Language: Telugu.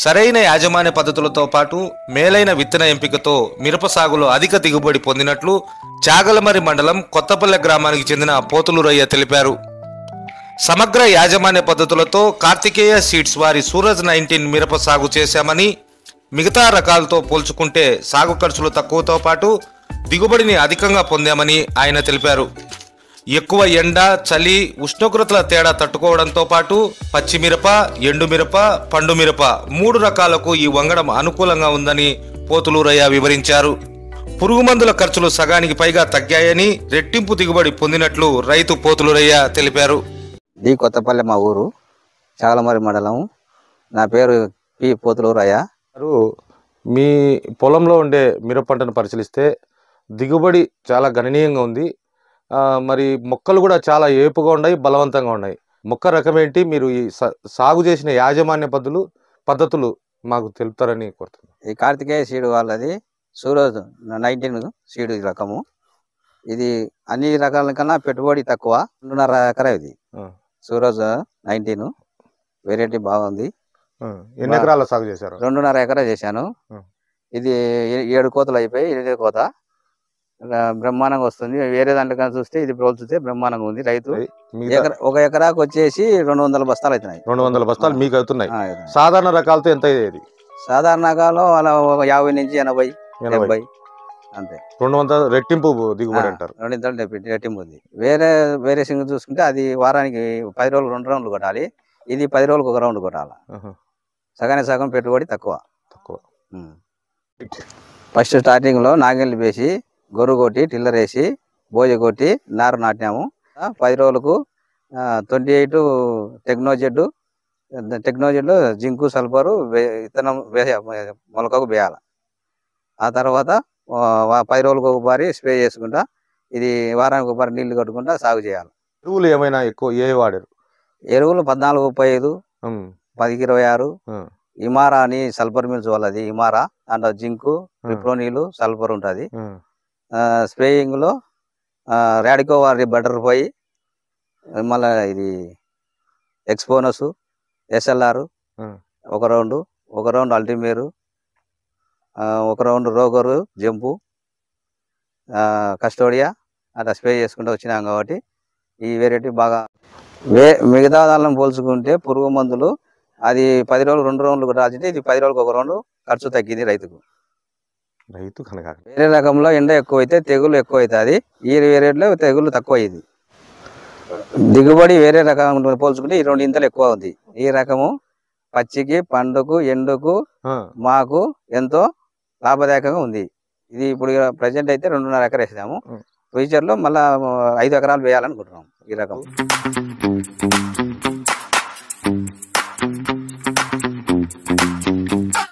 సరైన యాజమాన్య పద్ధతులతో పాటు మేలైన విత్తన ఎంపికతో మిరప సాగులో అధిక దిగుబడి పొందినట్లు చాగలమరి మండలం కొత్తపల్లె గ్రామానికి చెందిన పోతులు రయ్య తెలిపారు. సమగ్ర యాజమాన్య పద్ధతులతో కార్తికేయ సీడ్స్ వారి సూరజ్ 19 మిరప సాగు చేశామని, మిగతా రకాలతో పోల్చుకుంటే సాగు ఖర్చులు తక్కువతో పాటు దిగుబడిని అధికంగా పొందామని ఆయన తెలిపారు. ఎక్కువ ఎండ, చలి, ఉష్ణోగ్రతల తేడా తట్టుకోవడంతో పాటు పచ్చిమిరప, ఎండుమిరప, పండుమిరప 3 రకాలకు ఈ వంగడం అనుకూలంగా ఉందని పోతులు రయ్య వివరించారు. పురుగు మందుల ఖర్చులు సగానికి పైగా తగ్గాయని, రెట్టింపు దిగుబడి పొందినట్లు రైతు పోతులు రయ్య తెలిపారు. డి కొత్తపల్లె మా ఊరు, చాగలమరి మండలం. నా పేరు పి పోతులు రయ్య. మీ పొలంలో ఉండే మిరప పంటను పరిశీలిస్తే దిగుబడి చాలా గణనీయంగా ఉంది. మరి మొక్కలు కూడా చాలా ఏపుగా ఉన్నాయి, బలవంతంగా ఉన్నాయి. మొక్క రకం ఏంటి? మీరు ఈ సాగు చేసిన యాజమాన్య పద్ధతులు మాకు తెలుపుతారని కోరుతున్నాను. ఈ కార్తికేయ సీడ్ వాళ్ళది సూరజ్ 19 సీడ్ రకము. ఇది అన్ని రకాల కన్నా పెట్టుబడి తక్కువ, 2.5 ఎకరా ఇది సూరజ్ 19 వెరైటీ బాగుంది. ఎన్ని ఎకరాల సాగు చేశారు? 2.5 ఎకరా చేశాను. ఇది 7 కోతలు అయిపోయి 8వ కోత బ్రహ్మాండంగా వస్తుంది. వేరే దాంట్లో కానీ చూస్తే ఇది పోల్చితే బ్రహ్మాండంగా ఉంది. రైతు 1 ఎకరాకు వచ్చేసి 200 బస్తాలు అవుతున్నాయి. 200 బస్తాలు మీకు అవుతున్నాయి. సాధారణ రకాలతో ఎంత అయ్యేది? సాధారణ రకాలు అలా 50 నుంచి 80 70 అంతే. 200 రెట్టింపు దిగుబడి అంటారు. 200 రెట్టింపు ఉంది. వేరే సింగ్ చూసుకుంటే అది వారానికి 10 రోజులు 2 రౌండ్లు కొట్టాలి. ఇది 10 రోజులకు 1 రౌండ్ కొట్టాలి. సగానికి సగం పెట్టుబడి తక్కువ. ఫస్ట్ స్టార్టింగ్ లో నాగెళ్ళు వేసి, గొర్రు కొట్టి, టిల్లర్ వేసి, బోజ కొట్టి నారు నాటినాము. 10 రోజులకు 28 టెక్నోజెడ్ జింకు, సల్ఫరు విత్తనం మొలకకు వేయాలి. ఆ తర్వాత 10 రోజులకు ఒకసారి స్ప్రే చేసుకుంటా, ఇది వారానికి ఒకసారి నీళ్లు కట్టుకుంటా సాగు చేయాలి. ఎరువులు ఏమైనా ఎక్కువ ఏ వాడారు? ఎరువులు 14-35, 10-26, ఇమారా అని సల్ఫర్ మిల్స్ వాళ్ళది ఇమారా. దాంట్లో జింకు, విప్రోనీలు, సల్ఫర్ ఉంటుంది. స్ప్రేయింగ్ లో రాడికో వారి బటర్ఫ్లై, మళ్ళా ఇది ఎక్స్పోనస్, SLR 1 రౌండ్ అల్టిమేరు, 1 రౌండ్ రోగరు, జంపు, కస్టోడియా అట్లా స్ప్రే చేసుకుంటూ వచ్చినాం. కాబట్టి ఈ వెరైటీ బాగా మిగతా దానిని పోల్చుకుంటే పురుగు మందులు అది 10 రోజులు 2 రౌండ్లు రాసింటే ఇది 10 రోజులకు 1 రౌండ్ ఖర్చు తగ్గింది రైతు కనుక. వేరే రకంలో ఎండ ఎక్కువైతే తెగులు ఎక్కువ అవుతుంది. ఈ వెరైటీలో తెగులు తక్కువ అయింది. దిగుబడి వేరే రకం పోల్చుకుంటే ఈ 2 ఇంతలు ఎక్కువ ఉంది. ఈ రకము పచ్చికి, పండుకు, ఎండుకు మాకు ఎంతో లాభదాయకంగా ఉంది. ఇది ఇప్పుడు ప్రజెంట్ అయితే 2.5 ఎకరా వేసాము. ఫ్యూచర్ లో మళ్ళా 5 ఎకరాలు వేయాలనుకుంటున్నాం ఈ రకం.